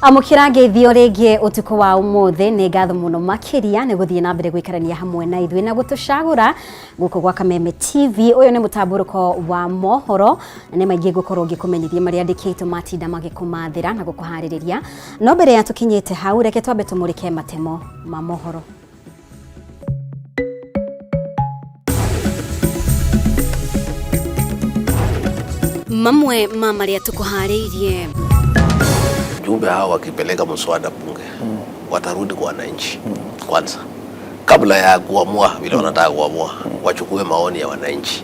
Amukira ngeithio ringi utuko wa umuthe ni ngatho muno makiria ni guthie na mbere gwikarania hamwe na ithui na gutucagura guko gwa Kameme TV. Uyu ni mutamburuko wa mohoro na ni maingi gukorwo ngikumenyithia maria ndikito matinda magikumathira na gukuhaririria. No mbere ya tukinyite hau reke twambe tumurike matemo ma mohoro. Mamwe maria tukuharirie. Jumbe hawa wakipeleka mswada bunge watarudi kwa wananchi kwanza kabla ya kuamua vile wanataka kuamua, wachukue maoni ya wananchi.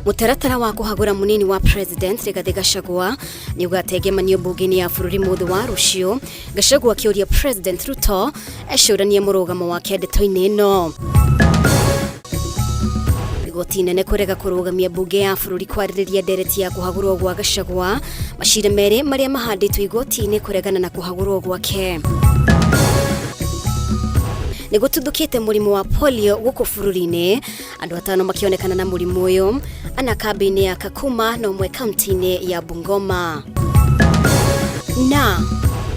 Mutaratara wa kuhagura munini wa President Rigathi Gachagua ni ugategemanio bungeni ya bururi muthu wa rucio. Gachagua akioria President Ruto ecurania murugamo wake ndeto-ini ino. Igoti nene kurega kurugamia bunge ya bururi kwaririria ndereti ya kuhagurwo gwa Gachagua. Mashira mere maria mahanditwo igoti-ini kuregana na kuhagurwo gwake. Nigututhukite murimu wa polio guku bururi-ini, andu atano makionekana na murimu uyu ana kabine ya Kakuma na umwe kaunti-ini ya Bungoma. Na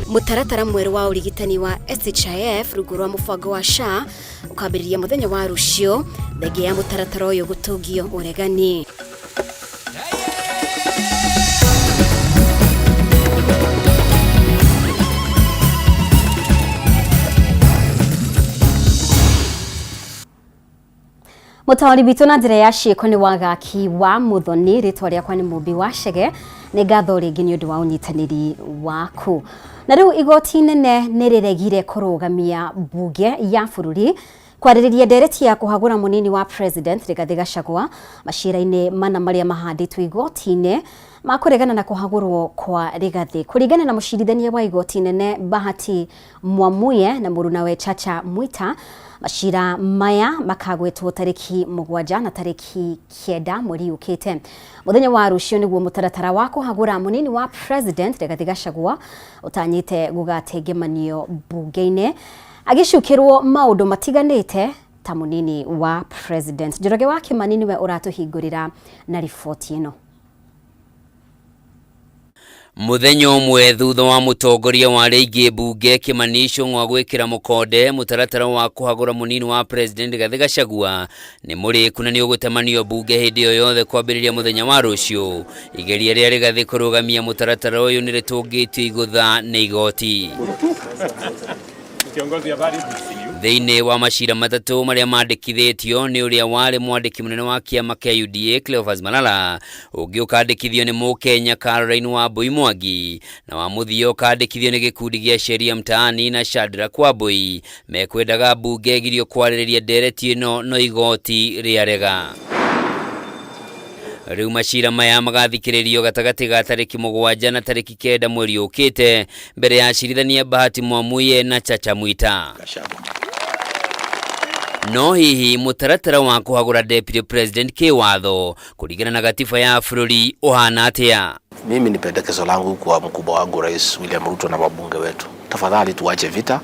mutaratara mweru wa urigitani wa SHIF rungu rwa mubango wa SHA ukambiriria muthenya wa rucio thenge ya mutaratara uyu gutugio uregani. Mutawari bitu na njira ya ciiko ni wagaki wa muthoni ritwa riakwa ni Mumbi wa Chege ni ngatho ringi ni undu wa unyitaniri waku. Na riu igoti nene ni riregire kurugamia bunge ya bururi kwaririria ndereti ya kuhagura munini wa President Rigathi Gachagua. Mashira-ini mana maria mahanditwo igoti-ini makuregana na kuhagurwo kwa Rigathi. Kuringana na mucirithania wa igoti nene Bahati Mwamuye na murunawe Chacha Mwita, mashira maya makagwetwo tariki 7 na tariki 9 mweri ukite. Muthenya wa rucio niguo mutaratara wa kuhagura munini wa President Rigathi Gachagua utanyite gugategemanio bunge-ini agicukirwo maundu matiganite ta munini wa President. Njoroge wa Kimani niwe uratuhingurira na riboti ino. Muthenya umwe thutha wa mutongoria wa rĩingĩ bunge Kimani Ichung'wa gwĩkĩra mũkonde mutaratara wa kuhagũra munini wa President Rigathi Gachagua nĩ mũrĩku na nĩ ũgũtemanio bunge hĩndĩ o yothe kwambĩrĩria muthenya wa rũciũ. Igeria rĩa Rigathi kũrũgamia mutaratara ũyũ nĩ rĩtũngĩtio igũtha nĩ igoti. Thĩinĩ wa mashira matatu maria mandĩkithĩtio nĩ ũrĩa warĩ mwandĩki mũnene wa kĩama kĩa UDA Cleophas Malala, ũngĩ ũkandĩkithio nĩ Mũkenya Caroline Wambui Mwangi, na wa mũthia ũkandĩkithio nĩ gĩkundi gĩa Sheria Mtaani na Shadrack Wambui, mekwendaga bunge igirio kwarĩrĩria ndereti ĩno no igoti rĩarega. Riu mashira maya magathikĩrĩrio gatagati ga tariki 7 na tariki 9 mweri ukite mbere ya acirithania Bahati Mwamuye na Chacha Mwita. No hihi mutaratara wa kuhagura Deputy President kiwatho kuringana na gatiba ya bururi uhana atia? Mimi ni pendekezo langu kwa mkubwa wangu Rais William Ruto na wabunge wetu, tafadhali tuache vita,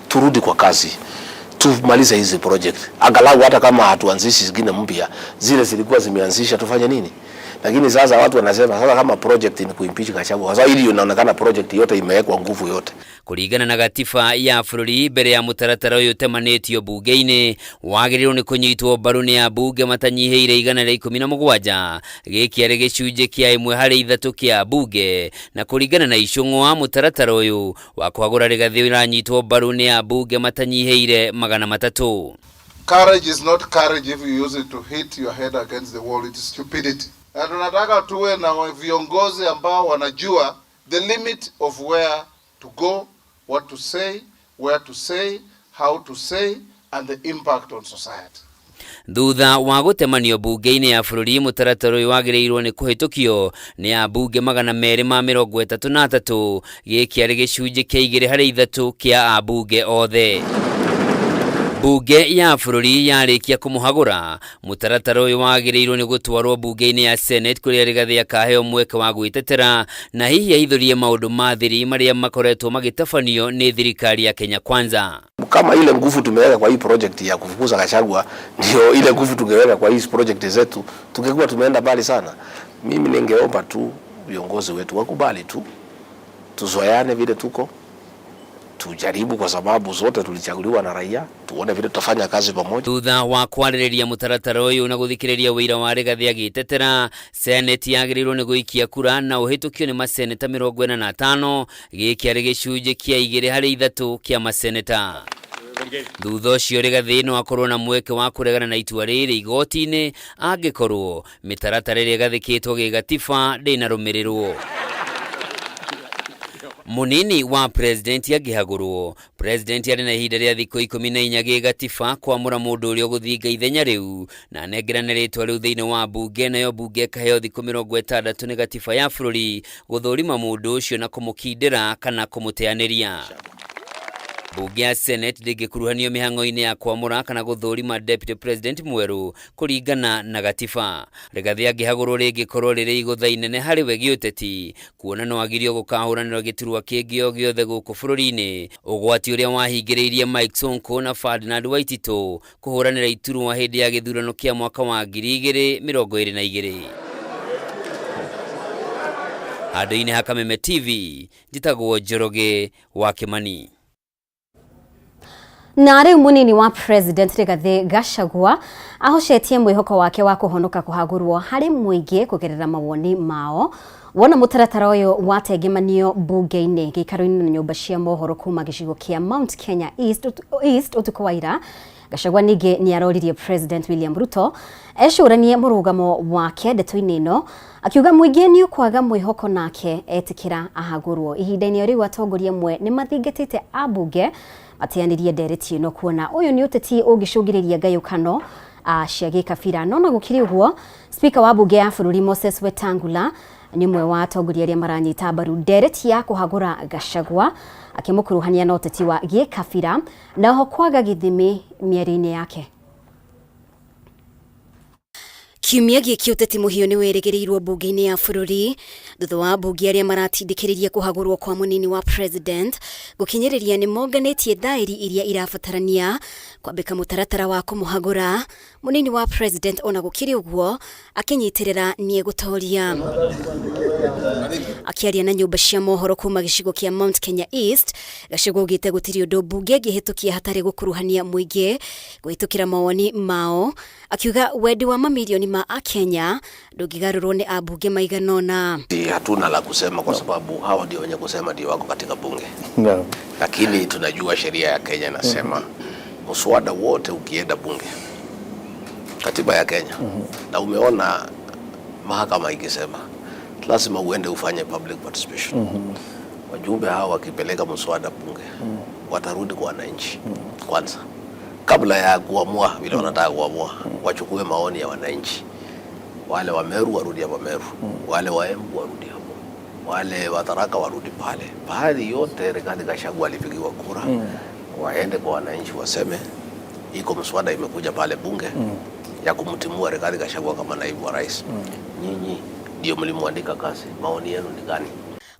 turudi kwa kazi, tumalize hizi project. Angalau hata kama hatuanzishi zingine mpya, zile zilikuwa zimeanzisha tufanye nini? Lakini sasa watu wanasema sasa kama project ni kuimpeach Gachagua. Sasa hili inaonekana project yote imewekwa nguvu yote. Kuringana na gatiba ya bururi mbere ya mutaratara uyu temanĩtio bunge-ini wagĩrĩirwo nĩ kũnyitwo mbaru nĩ ya bunge matanyihĩire 117. Gĩkĩ arĩ gĩcunjĩ kĩa 1/3 kĩa bunge, na kuringana na Ichung'wa mutaratara uyu wa kuhagũra Rigathi ũranyitwo mbaru nĩ ya bunge matanyihĩire 300. Courage is not courage if you use it to hit your head against the wall. It is stupidity. Na tunataka tuwe na viongozi ambao wanajua the limit of where to go, what to say, where to say, how to say, and the impact on society. Thutha wa gutemanio bunge-ini ya bururi mutaratara uyu wagĩrĩirwo nĩ kũhĩtũkio nĩ ya bunge 233. Gĩkĩ arĩ gĩcunjĩ kĩa 2/3 kĩa abunge othe. Bunge ya bururi yarĩkia kũmũhagũra mutaratara uyu wagĩrĩirwo nĩ gũtwarwo bunge-ini ya Senate kũrĩa Rigathi akaheo mweke wa gwĩtetera na hihi ahithũrie maũndũ ma thiri maria makoretwo magĩtabanio nĩ thirikari ya Kenya Kwanza. Kama ile nguvu tumeweka kwa hii project ya kufukuza Gachagua ndio ile nguvu tungeweka kwa hii project zetu, tungekuwa tumeenda mbali sana. Mimi ningeomba tu viongozi wetu wakubali tu tuzoeane vile tuko, tujaribu kwa sababu zote tulichaguliwa na raia, tuone vile tutafanya kazi pamoja. Thutha wa kwarĩrĩria mũtaratara ũyũ na gũthikĩrĩria wĩra wa Rigathi agĩtetera, Senate yagĩrĩirwo nĩ gũikia kura na ũhĩtũkio nĩ maseneta 45, gĩkĩ arĩ gĩcunjĩ kĩa 2 harĩ 3 kĩa maseneta. Thutha ũcio Rigathi no akorwo na mweke wa kũregana na itua rĩrĩ igoti-inĩ angĩkorwo mĩtaratara ĩrĩa ĩgathĩkĩtwo gĩgatiba ndĩnarũmĩrĩrwo. Munini wa president agĩhagũrwo, president arĩ na ihinda rĩa thikũ 14 gĩgatiba kwamũra mũndũ ũrĩa ũgũthinga ithenya rĩu na anengerane rĩtwa rĩu thĩinĩ wa mbunge, nayo mbunge ĩkaheo thikũ 60 nĩ gatiba ya bũrũri gũthũrima mũndũ ũcio na kũmũkindĩra kana kũmũteanĩria. Bunge ya Senate ndĩngĩkuruhanio mĩhang'o-inĩ ya kwamũra kana gũthũrima deputy president mwerũ kũringana na gatiba. Rigathi angĩhagũrwo rĩngĩkorwo rĩrĩ igũtha inene harĩ we gĩũteti, kuona no agirio gũkahũranĩrwo gĩturwa kĩngĩ o gĩothe gũkũ bũrũri-inĩ, ũgwati ũrĩa wahingĩrĩirie Mike Sonko na Ferdinand Waititũ kũhũranĩra iturwa hĩndĩ ya gĩthurano kĩa mwaka wa 2022. Handũ-inĩ ha Kameme TV, njĩtagwo Njoroge wa Kimani. Na rĩu munini wa president Rigathi Gachagua ahocetie mwĩhoko wake wa kũhonoka kũhagũrwo harĩ mũingĩ kũgerera mawoni mao. Wona mũtaratara ũyũ watengemanio bunge-inĩ gĩikaro-inĩ na nyũmba cia mohoro kuma gĩcigo kĩa Mount Kenya East ũtukũ wa ira, Gachagua ningĩ nĩ aroririe President William Ruto ecũranie mũrũgamo wake ndeto-inĩ ĩno, akiuga mũingĩ nĩ ũkwaga mwĩhoko nake etĩkĩra ahagũrwo. Ihinda-inĩ rĩu atongoria amwe nĩ mathingatĩte ambunge mateanĩrie ndereti ĩno, kuona ũyũ nĩ ũteti ũngĩcũngĩrĩria ngayũkano cia gĩkabira. No na gũkĩrĩ ũguo, spika wa bunge ya bũrũri Moses Wetangula nĩ ũmwe wa atongoria arĩa maranyita mbaru ndereti ya kũhagũra Gachagua, akĩmũkuruhania na ũteti wa gĩkabira na oho kwaga gĩthimi mĩario-inĩ yake. Kiumia gĩkĩ ũteti mũhiũ nĩ werĩgĩrĩirwo bunge-inĩ ya bũrũri thutha wa bunge arĩa maratindĩkĩrĩria kũhagũrwo kwa munini wa president gũkinyĩrĩria nĩ monganĩtie thaĩri iria irabatarania kwambĩka mũtaratara wa kũmũhagũra. Munini wa president ona gũkĩrĩ ũguo akĩnyitĩrĩra nĩ egũtoria. Akĩaria na nyũmba cia mohoro kuma gĩcigo kĩa Mount Kenya East, Gachagua augĩte gũtirĩ ũndũ bunge ĩngĩhĩtũkia hatarĩ gũkuruhania mũingĩ kũhĩtũkĩra mawoni mao, akiuga wendi wa mamilioni ma Akenya ndũngĩgarũrwo nĩ ambunge maigana ũna. Hatuna la kusema kwa sababu hawa ndio wenye kusema ndio wako katika bunge. Lakini tunajua sheria ya Kenya nasema mswada wote ukienda bunge, katiba ya Kenya, na umeona mahakama ikisema lazima uende ufanye public participation. Wajumbe hawa wakipeleka mswada bunge, watarudi kwa wananchi kwanza, kabla ya kuamua vile wanataka kuamua, wachukue maoni ya wananchi. Wale wa Meru warudi hapa Meru, wale wa Embu warudi hapo, wale wa Tharaka warudi pale. Bahari yote Rigathi Gachagua alipigiwa kura, waende kwa wananchi waseme iko mswada imekuja pale bunge ya kumtimua Rigathi Gachagua kama naibu wa rais. Nyinyi ndio mlimwandika kazi, maoni yenu ni gani?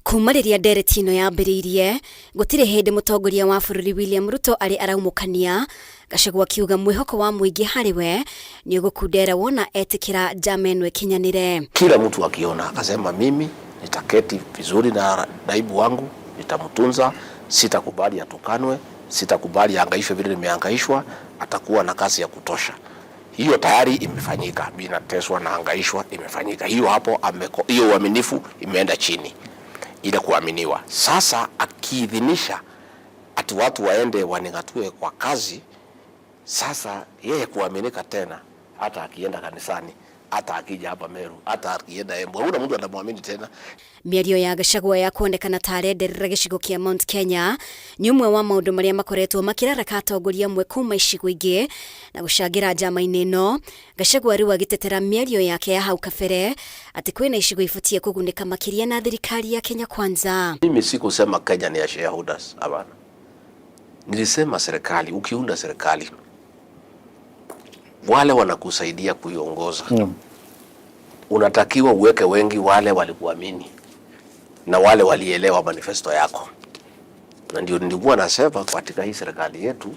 Kuma rĩrĩa ndereti ĩno yambĩrĩirie, gũtirĩ hĩndĩ mũtongoria wa bũrũri William Ruto arĩ araumũkania. Gachagua akiuga mwĩhoko wa mũingĩ harĩ we nĩ ũgũkundera wona etĩkĩra njama ĩno ĩkinyanĩre. Kila mtu akiona akasema mimi nitaketi vizuri na naibu wangu, nitamtunza, sitakubali atukanwe, sitakubali angaishwe vile nimeangaishwa, atakuwa na kazi ya kutosha. Hiyo tayari imefanyika, bila teswa na angaishwa imefanyika. Hiyo hapo hiyo uaminifu imeenda chini, ile kuaminiwa. Sasa akiidhinisha ati watu waende waningatue kwa kazi, sasa yeye kuaminika tena, hata akienda kanisani, hata akija hapa Meru, hata akienda Embu, huna mtu anamwamini tena. Mĩario ya Gachagua ya kuonekana ta arenderera gĩcigo kĩa Mount Kenya nĩ ũmwe wa maũndũ marĩa makoretwo makĩraraka atongoria amwe kuma icigo ingĩ na gũcangĩra njama-inĩ ĩno. Gachagua rĩu agĩtetera mĩario yake ya hau kabere atĩ kwĩna icigo ibatie kũgunĩka makĩria na thirikari ya Kenya Kwanza. Mimi sikusema Kenya ni ya shareholders, hapana. Nilisema serikali, ukiunda serikali, wale wanakusaidia kuiongoza, unatakiwa uweke wengi wale walikuamini na wale walielewa manifesto yako. Na ndio nilikuwa nasema katika hii serikali yetu,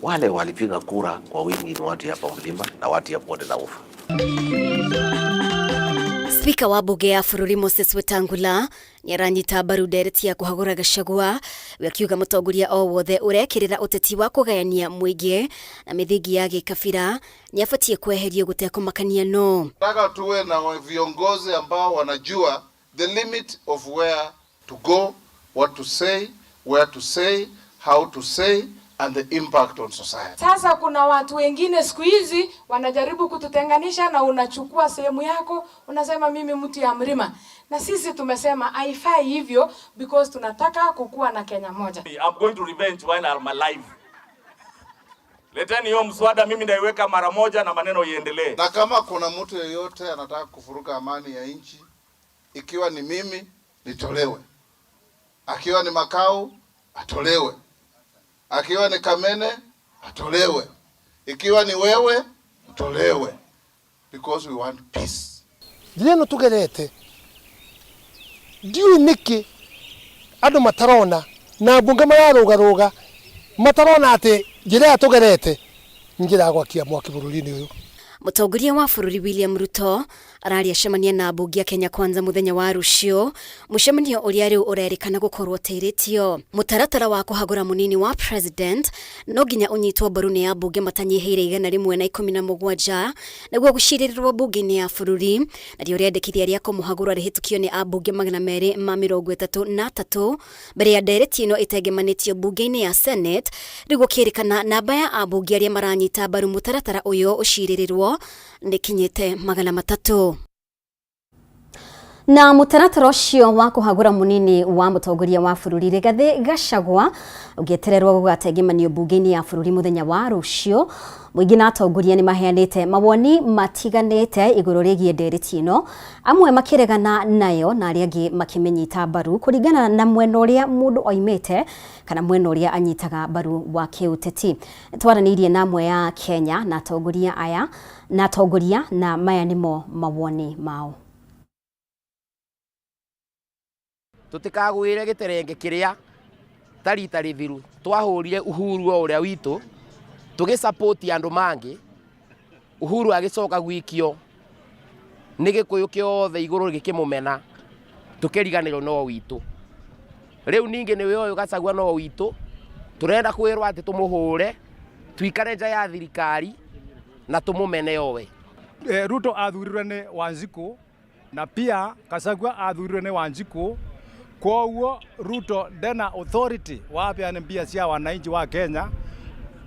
wale walipiga kura kwa wingi ni watu hapa Mlima na watu ya Bonde la Ufa. Spika wa bunge ya bũrũri Moses Wetangula Nĩaranyita mbaru ndereti ya kuhagũra Gachagua, akiuga mũtongoria o wothe ũrekĩrĩra ũteti wa kũgayania mũingĩ na mĩthingi ya gĩkabira nĩabatie kweherio gũtekũmakania no. Nataka tuwe na viongozi ambao wanajua the limit of where to go, what to say, where to say, how to say and the impact on society. Sasa kuna watu wengine siku hizi wanajaribu kututenganisha na unachukua sehemu yako unasema mimi mtu ya mlima. Na sisi tumesema haifai hivyo because tunataka kukua na Kenya moja. I'm going to revenge when I'm alive. Leteni hiyo mswada mimi ndaiweka mara moja na maneno iendelee. Na kama kuna mtu yeyote anataka kufuruka amani ya nchi, ikiwa ni mimi nitolewe. Akiwa ni Makau atolewe. Akiwa ni Kameme atolewe. Ikiwa ni wewe atolewe. Because we want peace. Ndieno tugerete. Ndiu niki ado matarona na bunge mararugaruga matarona ati njira atugerete njira gwakia mwaki bururi-ini uyu. Mũtongoria wa bũrũri William Ruto araria cemania na mbunge ya Kenya Kwanza muthenya wa rũcio, mũcemanio ũrĩa rĩu ũrerĩkana gũkorwo tĩrĩtio. Mũtaratara wa kũhagũra mũnini wa president no nginya ũnyitwo mbaru nĩ ambunge matanyihĩire 117 nĩguo gũcirĩrĩrwo mbunge-inĩ ya bũrũri, narĩo rĩendekithia rĩa kũmũhagũra rĩhĩtũkio nĩ ambunge 233 mbere ya ndereti ĩno ĩtengemanĩtio mbunge-inĩ ya Senate rĩu gũkĩrĩkana namba ya ambunge arĩa maranyita mbaru mũtaratara ũyũ ũcirĩrĩrwo nĩkinyĩte 300. Na mũtaratara ũcio wa kũhagũra mũnini wa mũtongoria wa bũrũri Rigathi Gachagua ũgĩetererwo gũgatengemanio mbunge-inĩ ya bũrũri mũthenya wa rũcio, mũingĩ na atongoria nĩ maheanĩte mawoni matiganĩte igũrũ rĩgiĩ ndereti ĩno, amwe makĩregana nayo na arĩa angĩ makĩmĩnyita mbaru kũringana na mwena ũrĩa mũndũ oimĩte kana mwena ũrĩa anyitaga mbaru wa kĩũteti. Twaranĩirie na amwe ya Kenya na atongoria na maya nĩmo mawoni mao. Tutikagwire giterenge kiria tarita rithiru twahurire Uhuru uria witu tugisupport andu mangi Uhuru agicoka gwikio ni gikuyu kiothe iguru gikimumena tukiriganirwo no witu riu ningi ni we uyu Gachagua no witu turenda kwirwa ati tumuhure twikare nja ya thirikari na tumumene owe. Ruto athurirwe ni Wanjiku na pia Gachagua athurirwe ni Wanjiku. Kwa huo Ruto dena authority wapeane mbia cia wananchi wa Kenya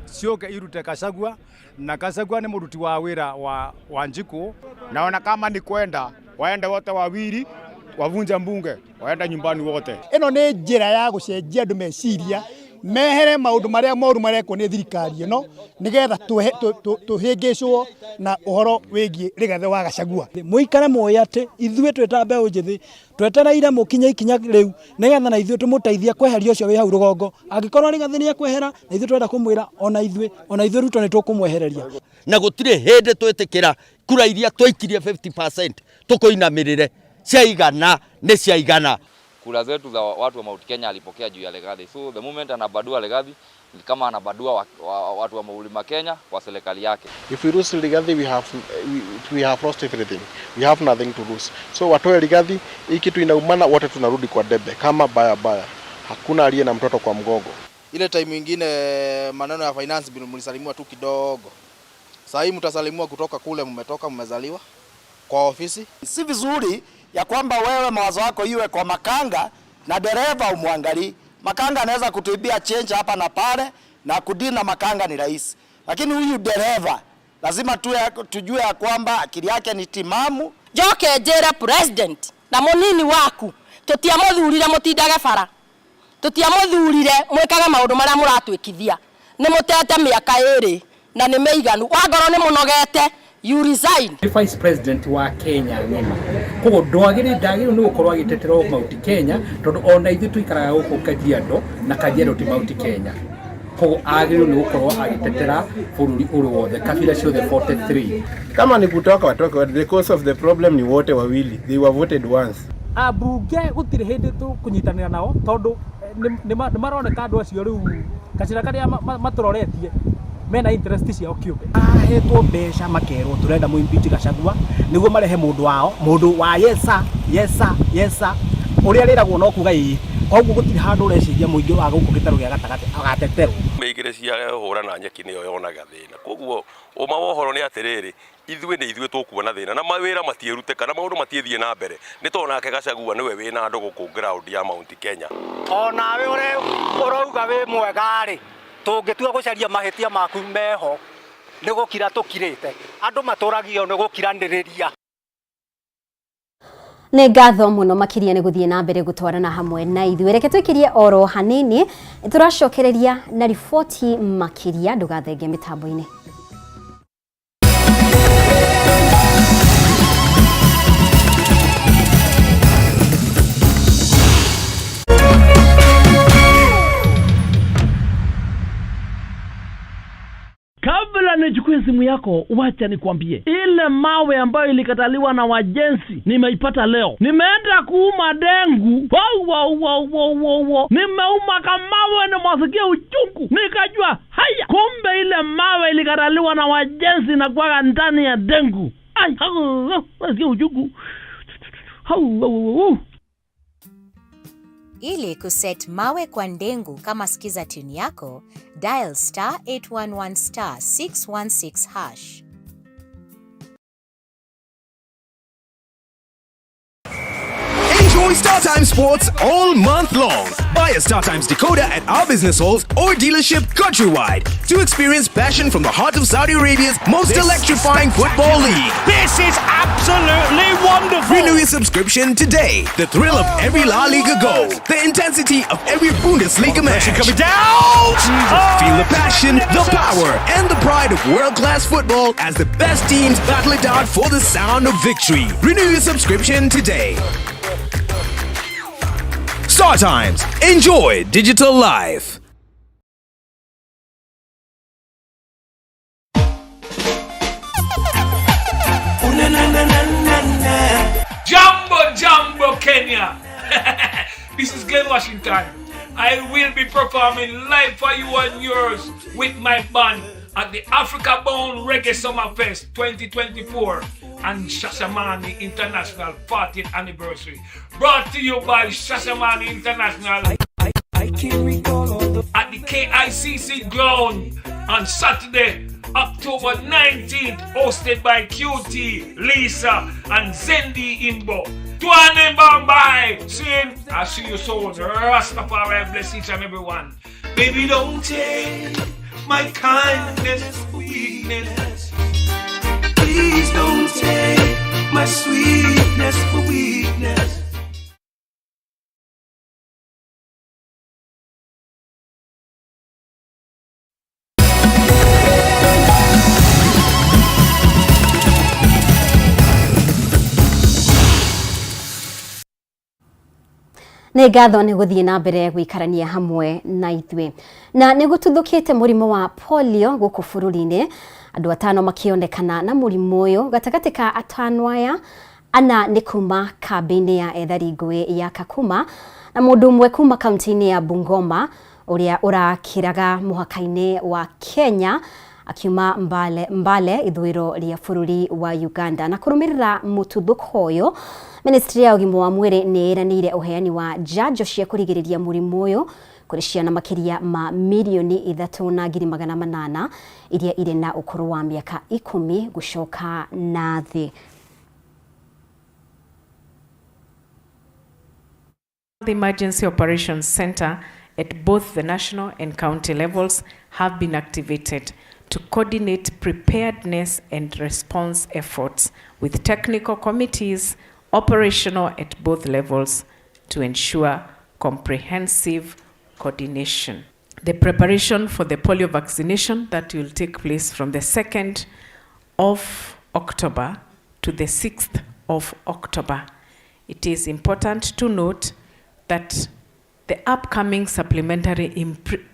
sioke irute Gachagua, na Gachagua ni muruti wa wira wa Wanjiku. Naona kama ni kwenda waende wote wawili wavunja mbunge waende nyumbani wote. Ino ni njira ya gucenjia andu meciria mehere maundu maria moru mareko ni thirikari ino nigetha tuhingicwo na uhoro wigie Rigathi wa Gachagua. Muikare moya ati ithue tweta mbeũ njithi twetereire mukinya ikinya riu nigetha na ithue tumuteithia kweheria ucio wi hau rugongo. Angikorwo Rigathi ni ekwehera na ithue twenda kumwira ona ithue Ruto ni tukumwehereria. Na gutire hindi twitikira kura iria twaikirie 50% tukoinamirire ciaigana ni ciaigana. Kura zetu za watu wa Mount Kenya alipokea juu ya Rigathi. So the moment anabadua Rigathi ni kama anabadua watu wa Mlima Kenya kwa serikali yake. If we lose Rigathi we have lost everything. We have nothing to lose. So watoe Rigathi, hii kitu inaumana wote tunarudi kwa debe kama baya. Hakuna aliye na mtoto kwa mgongo. Ile time nyingine maneno ya finance bill mlisalimiwa tu kidogo. Sasa hii mtasalimwa kutoka kule mmezaliwa kwa ofisi. Si vizuri ya kwamba wewe mawazo yako iwe kwa makanga na dereva umwangalie. Makanga anaweza kutuibia change hapa na pale na kudili na makanga ni rahisi. Lakini huyu dereva lazima tujue ya kwamba akili yake ni timamu. Joke jera president na munini waku tutiamuthurire mutindage bara. Tutiamuthurire mwikaga maundu maria muratwikithia. Ni mutete miaka 2 na ni meiganu. Wangoro ni munogete. You resign. Vice President wa Kenya ng'ima kogo ndagire ni gukorwo agiteterwo Mount Kenya tondu ona ithu tuikaraga guku Kajiado na Kajiado ti Mount Kenya kogo agire ni gukorwo agitetera bururi uru wothe kabila ciothe 43. Kama ni kutoka watoka, the cause of the problem ni wote wawili, they were voted once. Abunge gutire hindi tu kunyitanira nao tondu ni maroneka andu acio riu kacira karia maturoretie mena interest ciao kiumbe ahetwo mbeca makerwo turenda mu impeach Gachagua niguo marehe mundu wa yesa uria riragwo no kuga ii koguo gutiri handu ureciria muingi wa guku gitaru gia gatagati agateterwo meigire cia hura na nyeki niyo yonaga thina koguo uma wohoro ni atiriri ithuĩ tũkuona thĩna na mawĩra matierute kana maũndũ matiethie na mbere nĩ tondũ nake Gachagua nĩwe wĩna andũ gũkũ ground ya Mount Kenya onawe ũrauga wĩ mwega rĩ tũngĩtua gũcaria mahĩtia maku meho nĩ gũkira tũkirĩte andũ matũragio nĩ gũkiranĩrĩria nĩ ngatho muno makiria nĩ gũthiĩ na mbere gũtwarana hamwe na ithuĩ reke twĩkirie oro hanini tũracokereria na riboti makiria ndũgathenge mĩtambo-inĩ. Kabla nichukue simu yako, wacha nikwambie. Ile mawe ambayo ilikataliwa na wajenzi, nimeipata leo. Nimeenda kuuma dengu. Nimeuma kamawe na mwasikia uchungu. Nikajua, haya, kumbe ile mawe ilikataliwa na wajenzi na kwa ndani ya dengu. Ai, mwasikia uchungu. Ili kuset mawe kwa ndengu kama sikiza tune yako, dial *811*616#. Enjoy StarTimes Sports all month long. Buy a StarTimes decoder at our business halls or dealership countrywide to experience passion from the heart of Saudi Arabia's most electrifying football league. This is absolutely wonderful. Renew your subscription today. The thrill of every La Liga goal, the intensity of every Bundesliga match. Coming down. Feel the passion, the power, and the pride of world-class football as the best teams battle it out for the sound of victory. Renew your subscription today. StarTimes. Enjoy digital life. Jambo Kenya. This is Glenn Washington. I will be performing live for you and yours with my band at the Africa Bound Reggae Summer Fest 2024 and Shashamane International 40th anniversary. Brought to you by Shashamane International at the KICC ground on Saturday, October 19th, hosted by QT, Lisa, and Zendi Imbo. Tuane Bambai, saying, I'll see you soon. Rastafari bless each and every one. Baby, don't take my kindness for weakness. Please don't take my sweetness for weakness. Nĩ ngatho nĩ gũthiĩ na mbere gũikarania hamwe na ithuĩ na nĩ gũtuthũkĩte mũrimũ wa polio gũkũ bũrũri-inĩ, andũ 5 makĩonekana na mũrimũ ũyũ, gatagatĩ ka 5 aya ana nĩ kuma kambĩ-inĩ ya ethari ngũĩ ya Kakuma na mũndũ ũmwe kuma kaunti-inĩ ya Bungoma ũrĩa ũrakĩraga mũhaka-inĩ wa Kenya akiuma Mbale ithũĩro rĩa bũrũri wa Uganda. Na kũrũmĩrĩra mũtuthũko ũyũ, Ministry ya ũgima wa mwĩrĩ nĩ ĩranĩire ũheani wa njanjo cia kũrigĩrĩria mũrimũ ũyũ kũrĩ ciana makĩria ma milioni 3,800 iria irĩ na ũkũrũ wa mĩaka 10 gũcoka na thĩ. The Emergency Operations Center at both the national and county levels have been activated to coordinate preparedness and response efforts with technical committees operational at both levels to ensure comprehensive coordination. The preparation for the polio vaccination that will take place from the 2nd of October to the 6th of October. It is important to note that the upcoming supplementary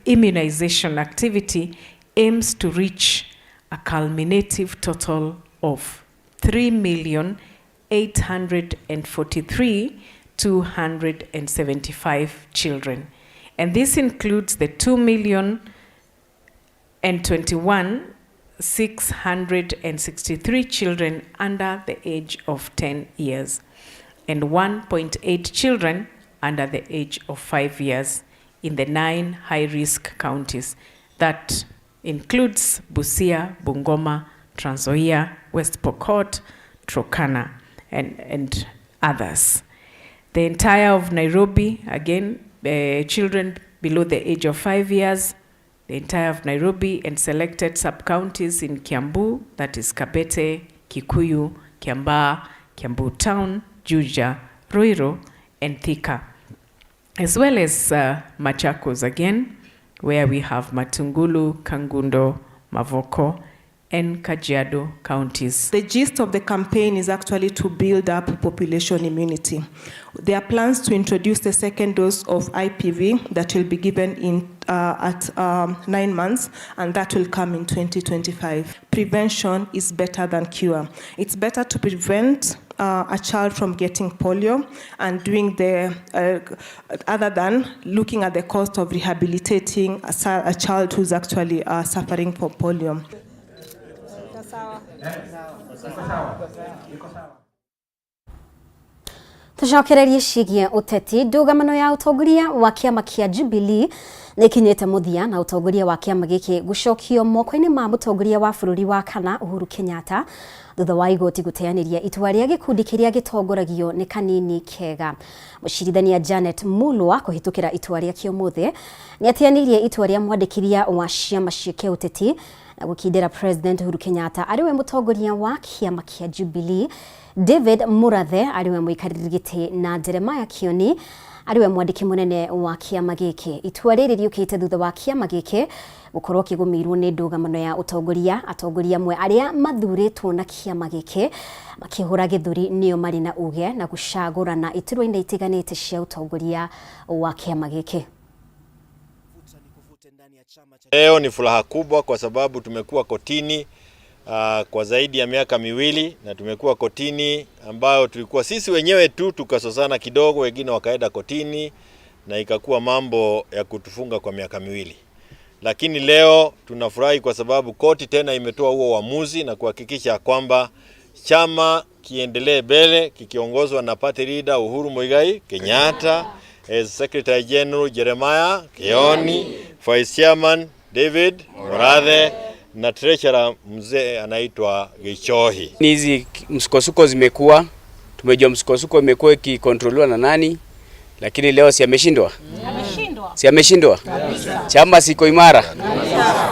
immunization activity aims to reach a culminative total of 3,843,275 children. And this includes the 2,021,663 children under the age of 10 years and 1.8 children under the age of 5 years in the 9 high-risk counties. That includes Busia, Bungoma, Trans Nzoia, West Pokot, Turkana, and others. The entire of Nairobi, again, children below the age of 5 years, the entire of Nairobi and selected sub-counties in Kiambu, that is Kabete, Kikuyu, Kiambaa, Kiambu Town, Juja, Ruiru, and Thika, as well as Machakos again, where we have Matungulu, Kangundo, Mavoko, and Kajiado counties. The gist of the campaign is actually to build up population immunity. There are plans to introduce the second dose of IPV that will be given at 9 months, and that will come in 2025. Prevention is better than cure. It's better to prevent a child from getting polio and doing other than looking at the cost of rehabilitating a child who's actually suffering from polio. Tucokererie ciĩgiĩ ũteti. Ndũgamano ya ũtongoria wa kĩama kĩa Jubilee nĩ kinyĩte mũthia na ũtongoria wa kĩama gĩkĩ gũcokio moko-inĩ ma mũtongoria wa bũrũri wa kana Uhuru Kenyatta thutha wa igoti gũteanĩria itua rĩa gĩkundi kĩrĩa gĩtongoragio nĩ kanini kega. Mũcirithania Janet Mulwa kũhĩtũkĩra itua rĩake ũmũthĩ nĩ ateanĩirie itua rĩa mwandĩkithia wa ciama cia kĩũteti na gũkindĩra President Uhuru Kenyatta arĩwe mũtongoria wa kĩama kĩa Jubilee, David Murathe arĩwe mũikarĩri gĩtĩ na Jeremiah Kioni arĩwe mwandĩki mũnene wa kĩama gĩkĩ. Itua rĩrĩ rĩũkĩte thutha wa kĩama gĩkĩ gũkorwo kĩgũmĩirwo nĩ ndũgamano ya atongoria amwe arĩa mathurĩtwo na kĩama gĩkĩ makĩhũra gĩthũri nĩo marĩ na uge na gũcagũrana iturwa-inĩ itiganĩte cia utongoria wa kĩama gĩkĩ. Leo ni furaha kubwa kwa sababu tumekuwa kotini kwa zaidi ya miaka miwili, na tumekuwa kotini ambayo tulikuwa sisi wenyewe tu tukasosana kidogo, wengine wakaenda kotini na ikakuwa mambo ya kutufunga kwa miaka miwili. Lakini leo tunafurahi kwa sababu koti tena imetoa huo uamuzi na kuhakikisha kwamba chama kiendelee mbele kikiongozwa na party leader Uhuru Muigai Kenyatta, as Secretary General Jeremiah Kioni, Vice Chairman David Murathe na treasurer mzee anaitwa Gichohi. Hizi msukosuko zimekuwa, tumejua msukosuko imekuwa ikikontroliwa na nani, lakini leo si ameshindwa. Si ameshindwa. Chama siko imara.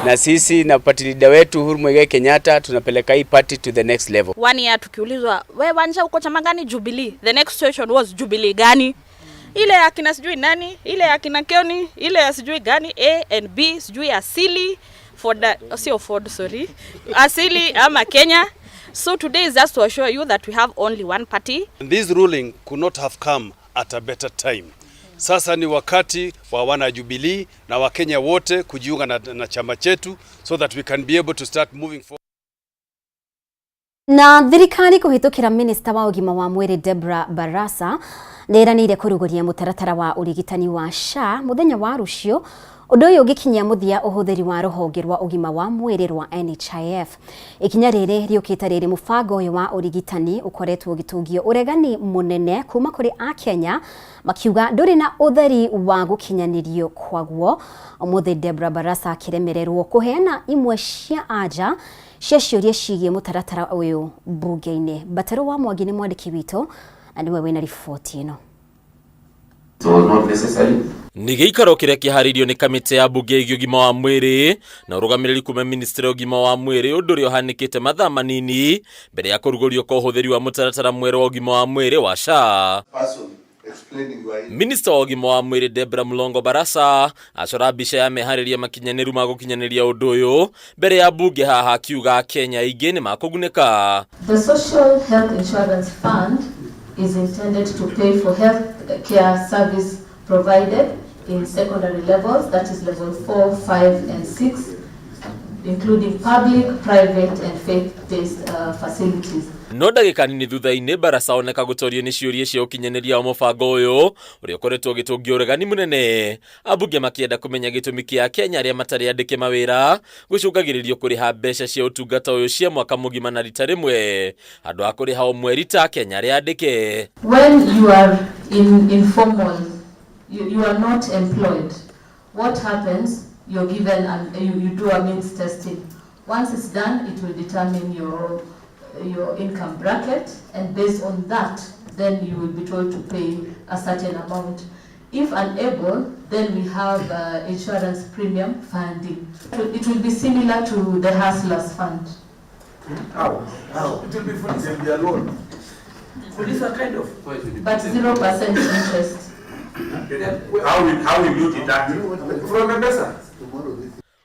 Na sisi na party leader wetu Uhuru Muigai Kenyatta tunapeleka hii party to the next level. 1 year tukiulizwa, wewe wanja uko chama gani? Jubilee. The next question was Jubilee gani? Ile ya kina sijui nani, ile ya kina Kioni, ile ya sijui gani, A and B, sijui asili, asili ama Kenya. So today is just to assure you that we have only one party. And this ruling could not have come at a better time. Sasa ni wakati wa wana Jubilee na Wakenya wote kujiunga na chama chetu so that we can be able to start moving forward. Na thirikari kuhĩtũkĩra minister wa ũgima wa mwĩrĩ Deborah Barasa nĩranĩire kũrũgũria mũtaratara wa ũrigitani wa SHA mũthenya wa rũciũ, ũndũ ũyũ ũgĩkinyia mũthia ũhũthĩri wa rũhonge rwa ũgima wa mwĩrĩ rwa NHIF. Ikinya rĩrĩ rĩũkĩte rĩrĩ mũbango ũyũ wa ũrigitani ũkoretwo ũgĩtũngio ũregani mũnene kuma kũrĩ Akenya makiuga ndũrĩ na ũtheri wa gũkinyanĩrio kwaguo. Ũmũthĩ Deborah Barasa akĩremererwo kũheana imwe cia anja cia ciũria ciĩgiĩ mũtaratara ũyũ mbunge-inĩ. Bataro wa Mwangi nĩ mwandĩki witũ na nĩwe wĩna riboti ĩno. Nĩ gĩikaro kĩrĩa kĩharĩirio nĩ kamĩtĩ ya mbunge ĩgiĩ ũgima wa mwĩrĩ na ũrũgamĩrĩri kuma ministry ya ũgima wa mwĩrĩ, ũndũ ũrĩa ũhanĩkĩte mathaa manini mbere ya kũrugũrio kwa ũhũthĩri wa mũtaratara mwerũ wa ũgima wa mwĩrĩ wa SHA. Minister wa ũgima wa mwĩrĩ Deborah Mulongo Barasa acora mbica ya meharĩria makinyanĩru ma gũkinyanĩria ũndũ ũyũ mbere ya mbunge haha akiuga Kenya aingĩ nĩ makũgunĩka. The Social Health Insurance Fund is intended to pay for health care service provided in secondary levels, that is level 4, 5 and 6, including public, private and faith-based facilities. No ndagĩka nini thutha-inĩ Barasa oneka gũtorio nĩ ciũria cia ũkinyanĩria wa mũbango ũyũ ũrĩa ũkoretwo ũgĩtũngio ũregani mũnene. Ambunge makĩenda kũmenya gĩtũmi kĩa Kenya arĩa matarĩ andĩke mawĩra gũcũngagĩrĩrio kũrĩha mbeca cia ũtungata ũyũ cia mwaka mũgima na rita rĩmwe handũ ha kũrĩha o mweri ta Kenya arĩa andĩke. When you are in informal you are not employed. What happens? You're given and you do a means testing. Once it's done, it will determine your income bracket, and based on that, then you will be told to pay a certain amount. If unable, then we have insurance premium funding. It will be similar to the Hustlers Fund. How? It will be fully same their loan. For this kind of? But 0% interest. How will you deduct it? From the pesa?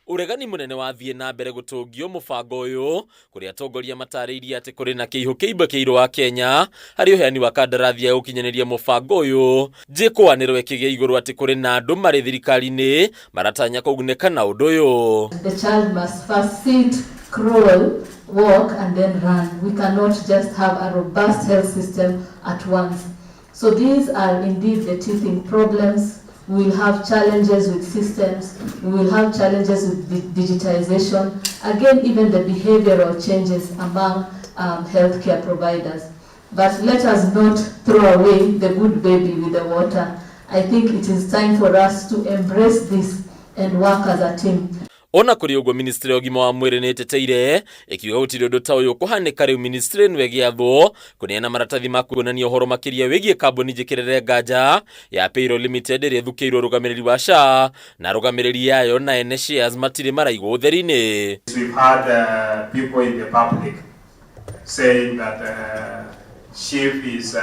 Uregani munene wathie na mbere gutungio mubango uyu kuria atongoria matariirie ati kuri na kiihu kiimba kiiru wa Kenya hari uheani wa kandarathi ya ukinyaniria mubango uyu njikwaniro ikigia iguru ati kuri na andu mari thirikari-ini maratanya kuguneka na undu uyu. The child must first sit, crawl, walk and then run. We cannot just have a robust health system at once. So these are indeed the teething problems. We will have challenges with systems. We will have challenges with digitization. Again, even the behavioral changes among healthcare providers. But let us not throw away the good baby with the water. I think it is time for us to embrace this and work as a team. Ona kuri ugo ministry ogima wa mwiri ni teteire ikiuga gutiri undu ta uyu kuhanika riu ministry nwe giatho kuneana maratathi ma kuonania uhoro makiria wigie kambuni njikirire nganja ya Payroll Limited ria thukiirwo rugamiriri wa SHA na rugamiriri yayo na ene shares matire maraigo utheri-ini. We've had people in the public saying that SHIF is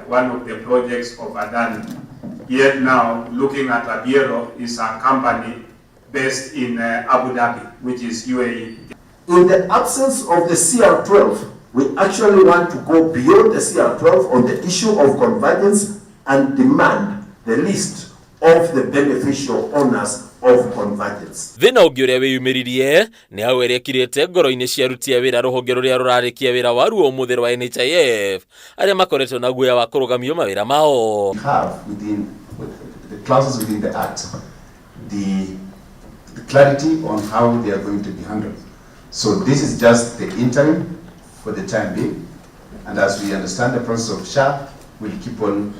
one of the projects of Adani. Yet now, looking at Abiero, is a company based in Abu Dhabi, which is UAE. In the absence of the CR12, we actually want to go beyond the CR12 on the issue of convergence and demand the list of the beneficial owners of convergence. Thina ungi uria wiyumiririe ni hau iria kirite ngoro-ini cia aruti a wira ruhonge ruria rurarikia wira waruo muthiro wa NHIF aria makoretwo na guoya wa kurugamio mawira mao. We have within the clauses within the act the clarity on how they are going to be handled. So this is just the interim for the time being, and as we understand the process of SHA, we'll keep on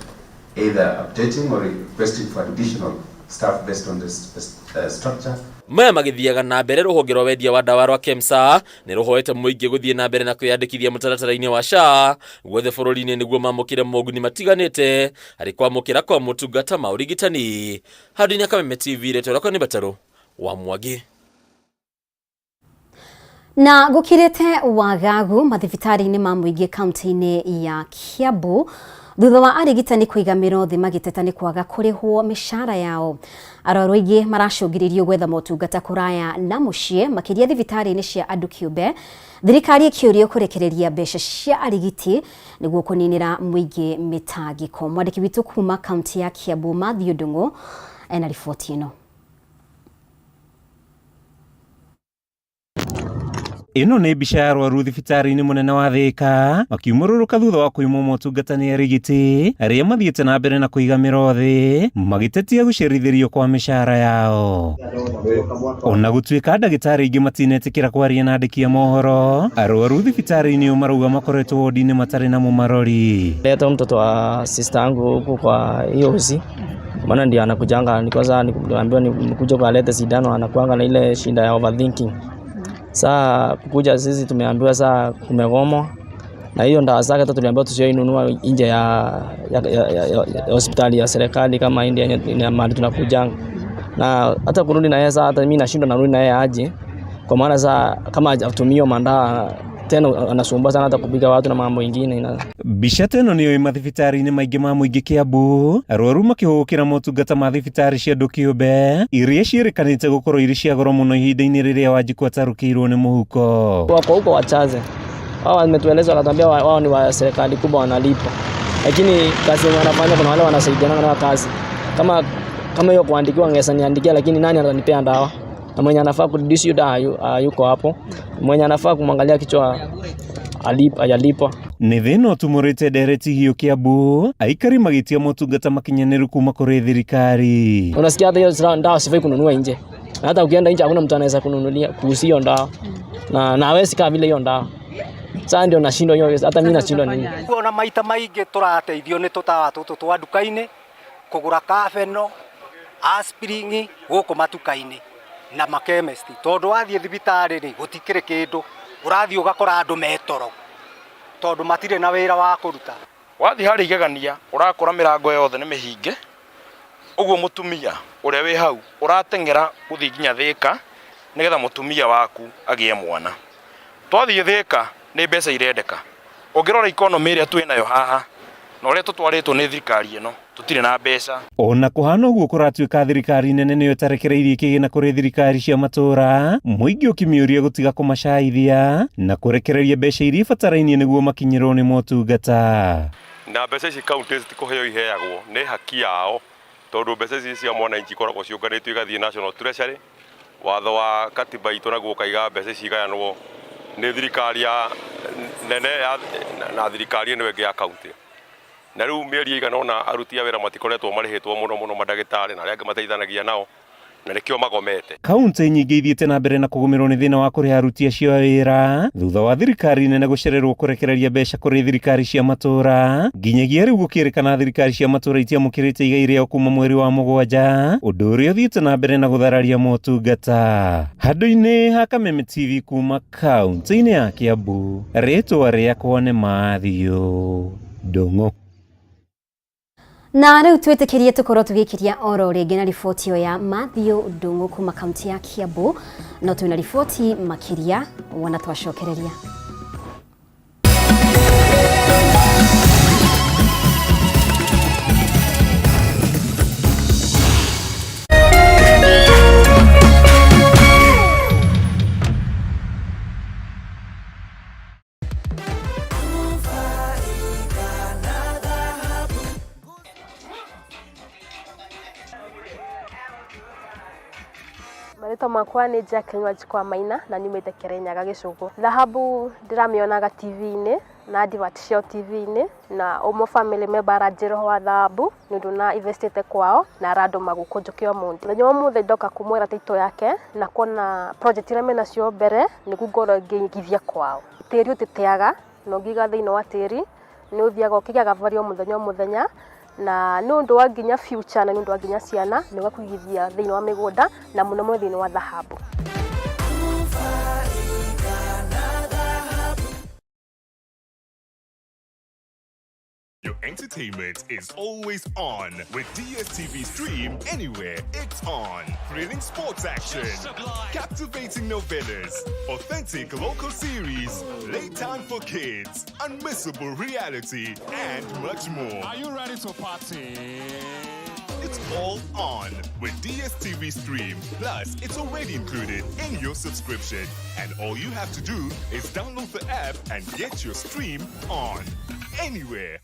either updating or requesting for additional staff based on this structure. Maya magithiaga na mbere ruhonge rwa wendia wa dawa rwa KEMSA ni ruhoete muingi guthie na mbere na kwiyandikithia mutaratara-ini wa SHA guothe bururi-ini niguo mamukire moguni matiganite hari kwamukira kwa mutungata ma urigitani. Hadi Kameme TV retorako ni Bataro wa Mwagi. Na gukirite wagagu mathibitari-ini ma muingi kaunti-ini ya Kiambu thutha wa arigitani kuigamiro thi magiteta ni kwaga kurihwo mishara yao. Arwaru aingi maracungiririo gwetha motungata kuraya na mucie makiria thibitari-ini cia andu kiumbe. Thirikari ikiurio kurekereria mbeca cia arigiti niguo kuninira muingi mitangiko. Mwandiki witu kuma kaunti ya Kiambu Matthew Ndungu ena riboti ino. Ino nĩ mbica ya arwaru thibitari-inĩ munene wa Thika makiumũrũrũka thutha wa kwĩmwo motungata nĩ arigiti arĩa mathiĩte na mbere na kũigamĩra thĩ magĩtetia gũcerithĩrio kwa mĩcara yao. Ona gũtuĩka ndagĩtarĩ aingĩ matinetĩkĩra kwaria na andĩki a mohoro, arwaru thibitari-inĩ ũyũ marauga makoretwo wodi-inĩ matarĩ na mũmarori. Leta mtoto wa sister yangu huko kwa hiyosi, maana ndio anakujanga, niliambiwa nimekuja kwa leta sindano, anakuanga na ile shinda ya overthinking. Saa kukuja sisi tumeambiwa saa kumegoma, na hiyo ndawa zake hata tuliambiwa tusiyoinunua nje ya hospitali ya serikali kama India mahali tunakuja, na hata kurudi na yeye saa hata mimi nashindwa narudi na yeye aje, kwa maana saa kama hajatumia mandawa tena anasumbua sana hata kupiga watu na mambo mengine. Mbica teno niyo mathibitari-inĩ maingĩ ma mũingĩ Kiambu, arwaru makĩhũgũkĩra motungata ma thibitarĩ cia andũ kĩũmbe iria ciĩrĩkanĩte gũkorwo irĩ cia goro mũno ihinda-inĩ rĩrĩa Wanjiku atarũkĩirwo nĩ mũhuko. Wako huko wachache wao wametueleza, wakatambia wao ni wa serikali kubwa wanalipa, lakini kazi wanafanya kuna wale wanasaidiana na kazi kama hiyo kuandikiwa ngesa niandikia, lakini nani atanipea dawa? Na mwenye anafaa kudidishi dawa yuko hapo, mwenye anafaa kumwangalia kichwa ayalipa. Nĩ thĩna ũtumũrĩte ndereti hiũ Kiambu, aikari magĩtia motungata makinyanĩru kuma kũrĩ thirikari. Unasikia hata hiyo dawa sifai kununua nje, na hata ukienda nje hakuna mtu anaweza kununulia kuhusu hiyo dawa, na hawezi kama vile hiyo dawa. Sasa ndio nashindwa hiyo, hata mimi nashindwa nini. Kuna maita maingi turateithio ni tutawa tutu twa nduka-ini kugura kafeno aspirin guku matuka-ini na makemesti tondu wathie thibitari ri gutikire kindu urathie ugakora andu metoro tondu matire na wira wa kuruta wathie hari igegania urakora mirango yothe ni mihinge uguo mutumia uria wi hau uratengera guthii nginya Thika nigetha mutumia waku agie mwana twathie Thika ni mbeca irendeka ungirora economy iria twinayo haha na uria tutwaritwo ni thirikari ino tutire na mbeca ona kuhana uguo kuratuika thirikari nene niyo tarekereirie kigina kuri thirikari cia matura muingi ukimiuria gutiga kumacaithia na kurekereria mbeca iria ibatarainie niguo makinyirwo ni motungata na mbeca ici county tikuheo iheagwo ni haki yao tondu mbeca ici cia mwananchi koragwo ciunganitwo igathie national treasury watho wa katiba itu naguo kaiga mbeca ici igayanwo ni thirikari ya nene na thirikari ino ingi ya county na riu mieri igana ona aruti a wira matikoretwo marihitwo muno madagitari na aria angi mateithanagia nao na nikio magomete. Kaunti nyingi ithiete na mbere na kugumirwo ni thina wa kuriha aruti acio a wira thutha wa thirikari nene gucererwo kurekereria mbeca kuri thirikari cia matura nginyagia riu gukirikana thirikari cia matura itiamukirite igai riao kuma mweri wa Mugwanja undu uria uthiete na mbere na guthararia motungata. Handu-ini ha Kameme TV kuma kaunti-ini ya Kiambu, ritwa riakwa ni Mathio Ndung'u. Na riu twitikirie tukorwo tugikiria oro ringi na riboti yo ya Mathio Ndung'u kuma kaunti ya Kiambu no twina riboti makiria wona twacokereria. Marito makwa ni Kinywaji kwa Maina na nyumite Kirinyaga Gicugu. Dhahabu ndiramionaga TV-ini na advert cio TV-ini na umo family member aranjiro wa Dhahabu nundu na investite kwao na rado magukunjukio mundi. Nyo muthe ndoka kumwira tito yake na kuona project ile mena cio mbere ni gugoro ngigithia kwao. Tiri utiteaga no ngiga thiino wa tiri ni uthiaga ukigaga vario muthenya na nundu wa nginya future na nundu wa nginya ciana ni gakuigithia thiini wa migunda na muno muno thiini wa dhahabu. Your entertainment is always on with DSTV Stream. Anywhere it's on. Thrilling sports action, captivating novellas, authentic local series, late time for kids, unmissable reality, and much more. Are you ready to party? It's all on with DSTV Stream. Plus, it's already included in your subscription. And all you have to do is download the app and get your stream on. Anywhere.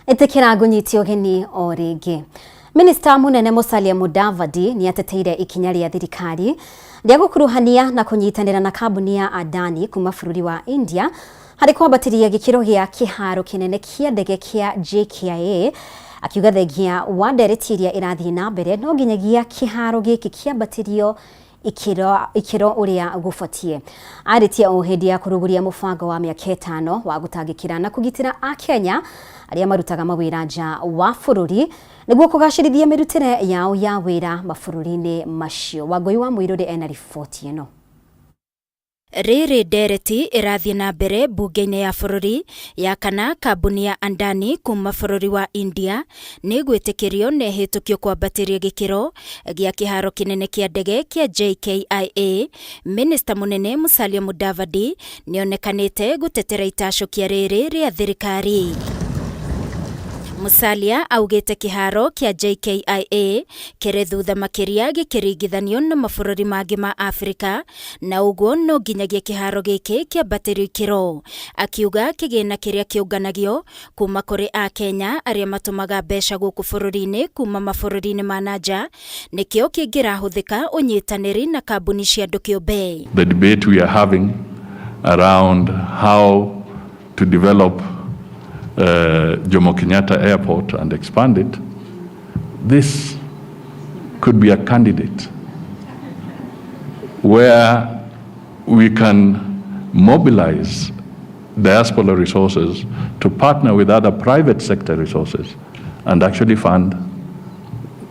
Itikira ngunyitio geni o ringi. Minister munene Musalia Mudavadi ni ateteire ikinya ria thirikari ria gukuruhania na kunyitanira na kambuni ya Adani kuma bururi wa India hari kwambatiria gikiro gia kiharo kinene kia ndege kia JKIA akiuga thengia wa nderetiria irathii na mbere no nginyagia kiharo giki kiambatirio ikiro uria gufatie. Aritia o hindi ya kuruguria mubango wa miaka 5 wa gutangikira na kugitira a Kenya aria marutaga mawira nja wa bururi niguo kugacirithia mirutire yao ya wira mabururi-ini macio. Wangui wa Muiruri ena riboti ino. Riri ndereti irathie na mbere bunge-inĩ ya bũrũri ya kana kambuni ya Andani kuma bũrũri wa India nĩ gwĩtĩkĩrio na ĩhĩtũkio kwambatĩria gĩkĩro gĩa kĩharo kĩnene kĩa ndege kĩa JKIA. Minista mũnene Musalia Mudavadi nĩonekanĩte gũtetera itacokia rĩrĩ rĩa thirikari. Musalia augĩte kĩharo kĩa JKIA kĩrĩ thutha makĩria gĩkĩringithanio na mabũrũri mangĩ ma Afrika, na ũguo no nginyagia kĩharo gĩkĩ kĩambatĩrio ikĩro. Akiuga kĩgĩna kĩrĩa kĩũnganagio kuma kũrĩ Akenya arĩa matũmaga mbeca gũkũ bũrũri-inĩ kuma mabũrũri-inĩ ma nanja nĩkĩo kĩngĩrahũthĩka ũnyitanĩri na kambuni cia andũ kĩũmbe. The debate we are having around how to develop Jomo Kenyatta Airport and expand it, this could be a candidate where we can mobilize diaspora resources to partner with other private sector resources and actually fund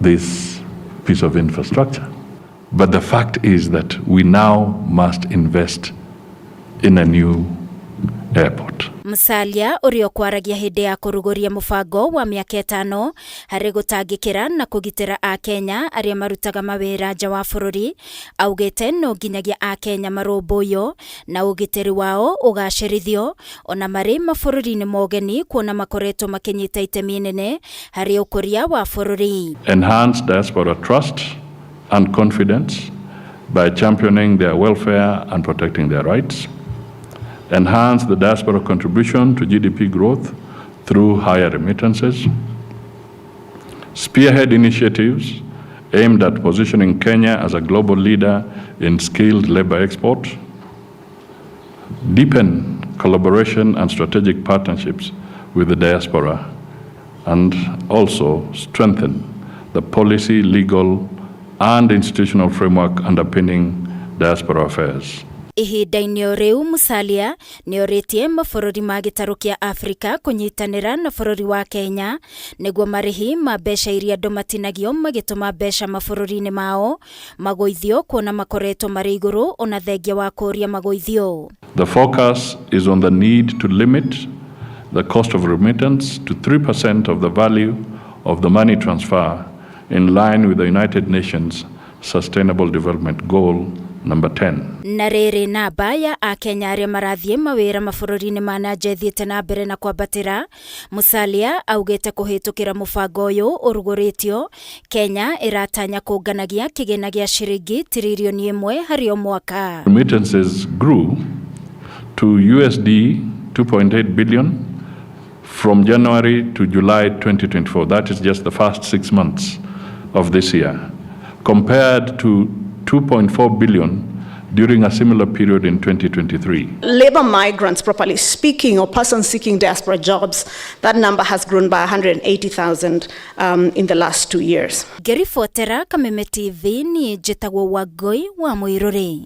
this piece of infrastructure. But the fact is that we now must invest in a new airport. Musalia ũrĩa kwaragia hĩndĩ ya kũrugũria mũbango wa mĩaka 5 harĩ gũtangĩkĩra na kũgitĩra Akenya arĩa marutaga mawĩra nja wa bũrũri, augĩte no nginyagia Akenya marũmbũywo na ũgitĩri wao ũgacĩrithio ona marĩ mabũrũri-inĩ mogeni kuona makoretwo makĩnyita itemi inene harĩ ũkũria wa bũrũri. Enhance diaspora trust and confidence by championing their welfare and protecting their rights. Enhance the diaspora contribution to GDP growth through higher remittances. Spearhead initiatives aimed at positioning Kenya as a global leader in skilled labor export. Deepen collaboration and strategic partnerships with the diaspora, and also strengthen the policy, legal, and institutional framework underpinning diaspora affairs. Ihinda-inĩ o rĩu Musalia nĩorĩtie mabũrũri ma gĩtarũ kĩa Afrika kũnyitanĩra na bũrũri wa Kenya nĩguo marĩhi ma mbeca iria andũ matinagio magĩtũma mbeca mabũrũri-inĩ mao magũithio kuona makoretwo marĩ igũrũ ona thengia wa kũria magũithio. The focus is on the need to limit the cost of remittance to 3% of the value of the money transfer in line with the United Nations Sustainable Development Goal Number 10. Na rĩrĩ namba ya Akenya arĩa marathiĩ mawĩra mabũrũri-inĩ ma nanja ĩthiĩte na mbere na kwambatĩra. Musalia augĩte kũhĩtũkĩra mũbango ũyũ ũrugũrĩtio, Kenya ĩratanya kũnganagia kĩgĩna gĩa ciringi tiririoni 1 harĩ o mwaka. Remittances grew to USD 2.8 billion from January to July 2024. That is just the first 6 months of this year, compared to 2.4 billion during a similar period in 2023. Labor migrants, properly speaking, or persons seeking diaspora jobs, that number has grown by 180,000 in the last 2 years. Ngĩribotera Kameme TV ni njĩtagwo Wangui wa Mũirũrĩ.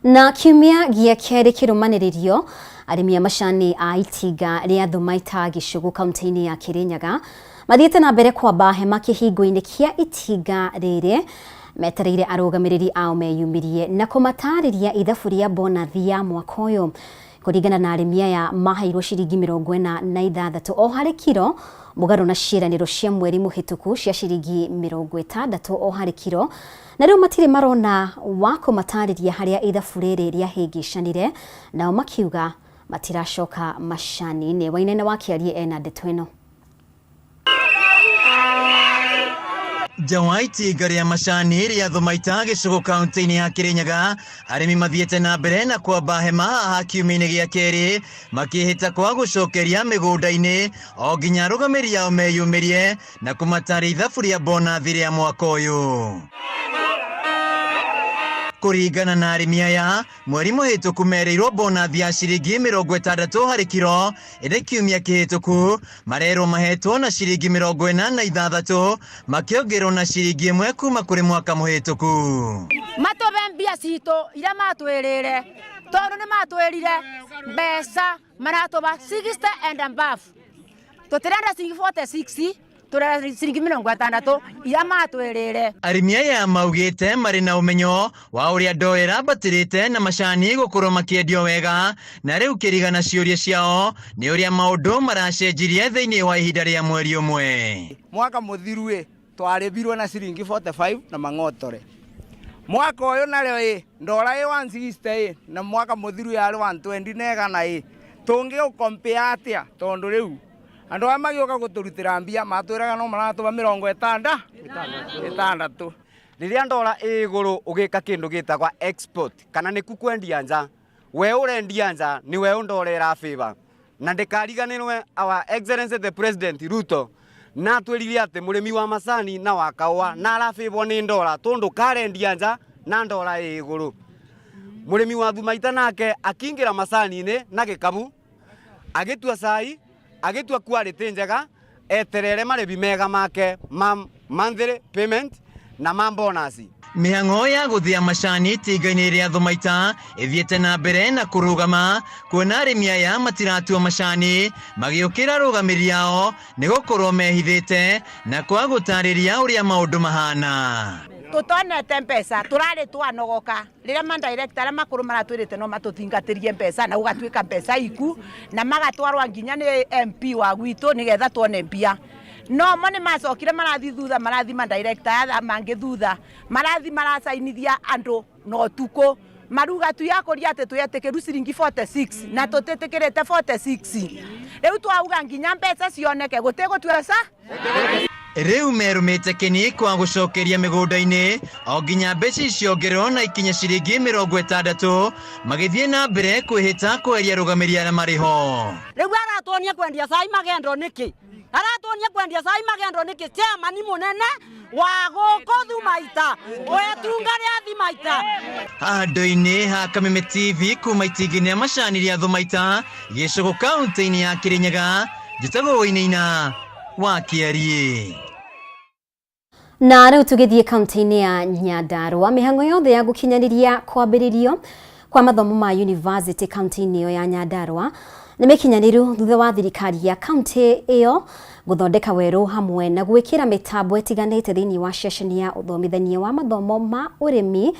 Na kiumia gĩa kerĩ kĩrũmanĩrĩrio, arĩmi a macani a itinga rĩa Thumaita Gĩcũgũ kaunti-inĩ ya Kirinyaga mathiĩte na mbere kwamba hema kĩhingo-inĩ kĩa itinga rĩrĩ metereire arũgamĩrĩri ao meyumĩrie na kũmatarĩria ithabu rĩa bonathi ya mwaka ũyũ. Kũringana na arĩmi aya maheirwo ciringi 46 o harĩ kiro mũgarũ na ciĩranĩro cia mweri mũhĩtũku cia ciringi 60 o harĩ kiro, na rĩu matirĩ marona wa kũmatarĩria harĩa ithabu rĩrĩ rĩahĩngĩcanire, nao makiuga matiracoka macani-inĩ. Wainaina wakĩarie ena ndeto ĩno. Jawai itinga rĩa macani rĩa Thumaita Gĩcũgũ kaunti-inĩ ya Kirinyaga, arĩmi mathiĩte na mbere na kwamba hema haha kiumia-inĩ gĩa kerĩ makĩhĩta kwa gũcokeria mĩgũnda-inĩ o nginya arũgamĩrĩri ao meyumĩrie na kũmataria ithabu rĩa bonathi rĩa mwaka ũyũ. Kũringana na arĩmi aya, mweri mũhĩtũku merĩirwo bonathi ya ciringi 60 harĩ kiro, ĩrĩ kiumia kĩhĩtũku marerwo mahetwo na ciringi 46, makĩongerwo na ciringi 1 kuma kũrĩ mwaka mũhĩtũku. Matũbe mbia citũ iria matwĩrĩre, tondũ nĩ matwĩrire mbeca maratũba 60 and above. Tũtirenda ciringi 46 turera ciringi 60 ira matwirire. Arimi aya maugite mari na umenyo wa uria ndorera batirite na macani gukorwo makiendio wega, na riu kirigana ciuria ciao ni uria maundu maracenjirie thiini wa ihinda ria mweri umwe. Mwaka muthiru twaribirwo na ciringi 45 na mang'otore. Mwaka uyu nario ndora 160 na mwaka muthiru yari 120 negana tungi compare atia tondu riu andu aya magioka guturutira mbia matwiraga no maratuba 60 riria ndora iguru ugika kindu gitagwa export kana niku kwendia nja we urendia nja ni we undorera favor na ndikariganirwe our excellency the president Ruto na twirire ati murimi wa macani na wa kawa na arafivwo ni ndora tondu karendia nja na ndora iguru. Murimi wa thumaita nake akingira macani-ini na gikabu agitua cai agitua quality njega eterere maribi mega make monthly payment na bonus. Mihang'o ya guthia macani tinga-ini ria thumaita ithiete na mbere na kurugama, kuona arimi aya matiratua macani magiukira rugamiri yao ni gukorwo mehithite na kwa gutariria uria maundu mahana. Tutonete mpesa turari twanogoka riria ma director ara makuru maratwirite no matuthingatiririe mpesa na ugatwika mpesa iku na magatwarwa nginya ni MP wa gwitu nigetha tuone mbia. No mone macokire marathi thutha marathi ma director mangi thutha marathi marasainithia andu no tuko maruga tu yakoria ati tuyetikiru ciringi 46 na tutitikirite 46 riu twauga nginya mpesa cioneke gutigutwa sa riu merumite kini kwa gucokeria migunda-ini o nginya mbeca iciongerwo na ikinya ciringi 60 magithie na mbere kwihita kweria rugamiri ara mariho. Riu aratonia kwendia cai magendo niki aratonia kwendia cai magendo niki chairman munene wa guku thumaita wetunga ria thumaita. Handũ-inĩ ha Kameme TV kuma itingi-inĩ macani ria thumaita gĩcigo kaunti-inĩ ya Kirinyaga, njĩtagwo Wainaina wa Kiarie. Na riu tugithie kaunti-inĩ ya Nyandarua, mihang'o yothe ya gukinyaniria kwambiririo kwa mathomo ma university kaunti-inĩ iyo ya Nyandarua ni mikinyaniru thutha wa thirikari ya kaunti iyo guthondeka weru hamwe na gwikira mitambo itiganite thiini wa ceceni ya uthomithania wa mathomo ma urimi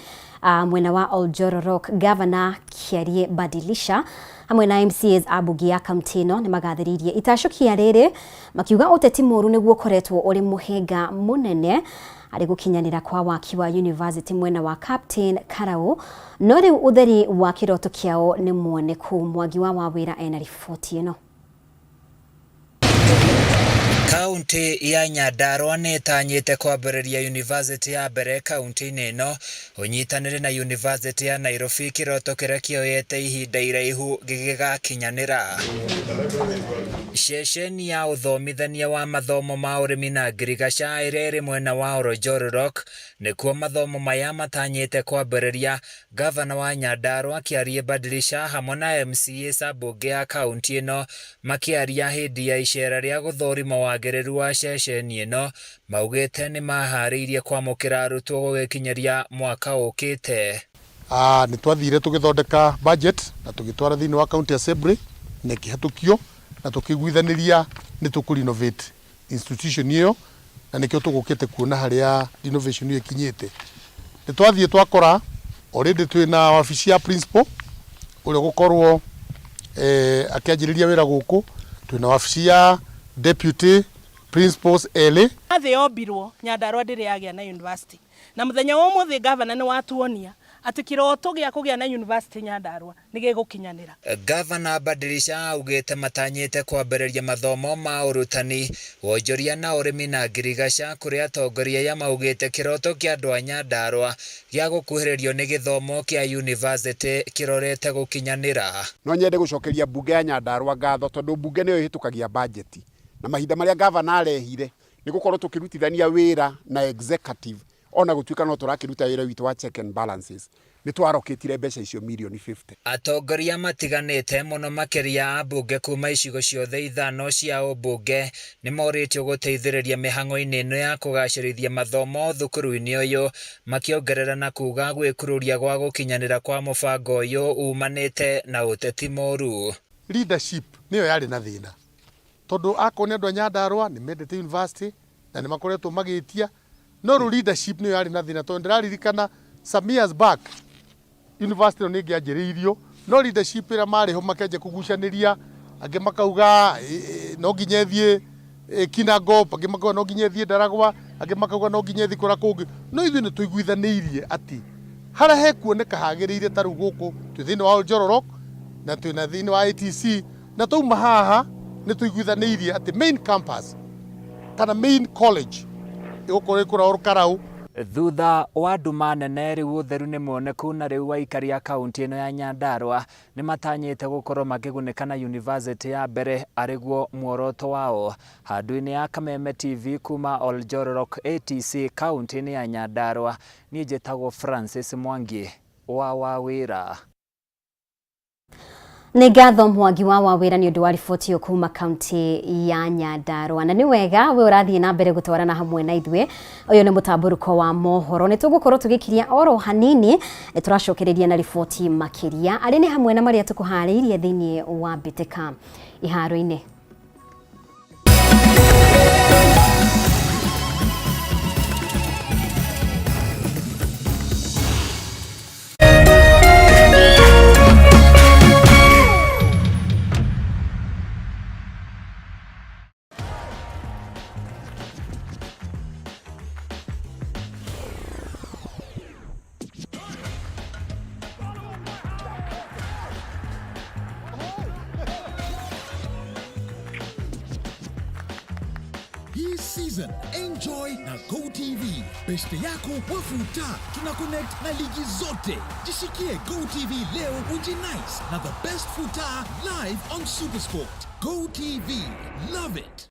mwena wa Oljororok. Governor Kiarie Badilisha hamwe na MCAs abugi ya kaunti ino ni magathiririe itacokia riri makiuga uteti muru niguo koretwo uri muhinga munene ari gukinyanira kwa waki wa university mwena wa Captain Karau, no riu utheri wa kiroto kiao ni muoneku. Mwangi wa wawira ena riboti ino. Kaunti ya Nyandarua ni itanyite kwambiriria university ya mbere kaunti-inĩ ĩno unyitanire na university ya Nairobi kiroto kiria kioyete ihinda iraihu gigigakinyanira. Ceceni ya uthomithania wa mathomo ma urimi na ngirigaca iria iri mwena wa Oljororok nikuo mathomo maya matanyite kwambiriria. Gavana wa Nyandarua Kiarie Badilisha hamwe na MCAs abunge ya kaunti ĩno makiaria hindi ya icera ria guthorima wagiriru wa ceceni ĩno maugite ni mahariirie kwamukira arutwo gugikinyaria mwaka ukite. Ni twathire tugithondeka budget na tugitwara thiini wa county assembly na kihatukio na tukiguithaniria ni tukurenovate institution iyo na nikio tugukite kuona haria renovation iyo ikinyite. Ni twathie twakora already twina wabici ya principal uria gukorwo akianjiriria wira guku, twina wabici ya deputy principals ele athe yombirwo Nyandarua ndiri yagia na university na muthenya wa umuthi governor ni watuonia ati kiroto gia kugia na university Nyandarua nigigukinyanira. Governor Badilisha augite matanyite kwambiriria mathomo ma urutani wonjoria na urimi na ngirigaca kuria atongoria ya maugite kiroto kia andu a Nyandarua gia gukuhiririo ni githomo kia university kirorete gukinyanira. No nyende gucokeria bunge ya Nyandarua ngatho tondu bunge niyo ihitukagia budget na mahinda maria governor arehire ni gukorwo tukirutithania wira na executive ona gutuika no turakiruta wira witu wa check and balances ni twaroketire mbeca icio milioni 50. Atongoria matiganite muno makiria abunge kuma icigo ciothe ithano cia ubunge ni moritio guteithiriria mihang'o-ini ino ya kugacirithia mathomo thukuru-ini uyu makiongerera na kuga gwikururia gwa gukinyanira kwa mubango uyu umanite na uteti moru. Leadership niyo yari na thina tondu akone andu Nyandarua ni mendete university na ni makoretwo magitia no leadership ni yari na thina tondu ndiraririkana some years back university no ngianjiriirio no leadership ira mari ho makenje kugucaniria ange makauga no nginya thie Kinangop ange makauga no nginya thie Ndaragwa ange makauga no nginya thie kura kungi no ithu ni tuiguithaniirie ati hara he kuoneka hagiriire taru guku tu thini wa Njororok na tu na thini wa ATC na tu mahaha ni tuiguithaniirie ati main campus kana main college igukore kura orukarau thutha wa nduma nene riu utheru ni muoneku na riu aikari a kaunti ino ya Nyandarua ni matanyite gukorwo makigunika na university ya mbere ariguo muoroto wao. Handu-ini ya Kameme TV kuma Oljororok ATC kaunti-ini ya Nyandarua ni njitagwo Francis Mwangi wa Wawira. Nĩ ngatho Mwangi wa Wawira nĩ ũndũ wa riboti yo kuma kaunti ya Nyandarua na nĩ wega we ũrathiĩ na mbere gũtwarana hamwe na ithuĩ. Ũyũ nĩ mũtamburũko wa mohoro, nĩ tũgũkorwo tũgĩkiria oro hanini, nĩ tũracokereria na riboti makĩria arĩ nĩ hamwe na marĩa tũkũharĩirie thĩinĩ wa mbĩtĩka iharo-inĩ. Hii season enjoy na GoTV. Beste yako wafuta, tuna connect na ligi zote. Jishikie GoTV leo ujinice na the best futa live on Supersport. GoTV, love it.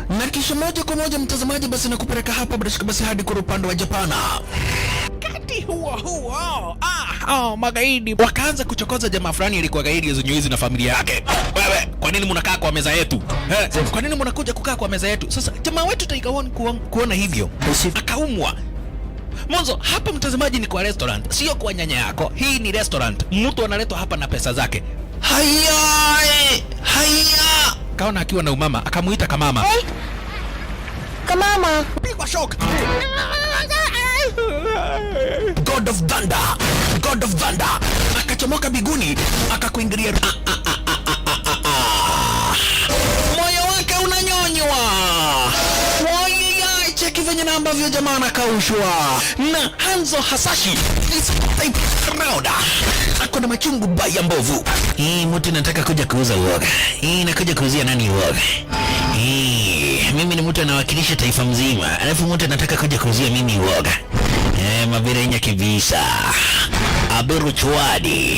Na kisha moja kwa moja mtazamaji, basi nakupeleka hapa basi hadi kwa upande wa Japana. Kati huo magaidi wakaanza kuchokoza jamaa fulani alikuwa gaidi Zunyuizi na familia yake. Wewe, kwa nini mnakaa kwa meza yetu? Kwa nini mnakuja kukaa kwa meza yetu? Sasa jamaa wetu taikaoni kuona hivyo akaumwa. Mwanzo hapa mtazamaji ni kwa restaurant, sio kwa nyanya yako. Hii ni restaurant. Mtu analetwa hapa na pesa zake. Haya! Kaona akiwa na umama, akamuita Kamama. Hey. Kamama, pigwa shock. God of Thunder. Akachomoka biguni, akakuingilia. Moyo wake unanyonywa. Cheki venye na ambavyo jamaa anakaushwa. Na Hanzo Hasashi this type crowd ako na machungu baya mbovu. Mtu nataka kuja kuuza uoga. Nakuja kuuzia nani uoga? Mimi ni mtu anawakilisha taifa mzima. Alafu mtu anataka kuja kuuzia mimi uoga. Mabirenya kibisa. Aberu chwadi.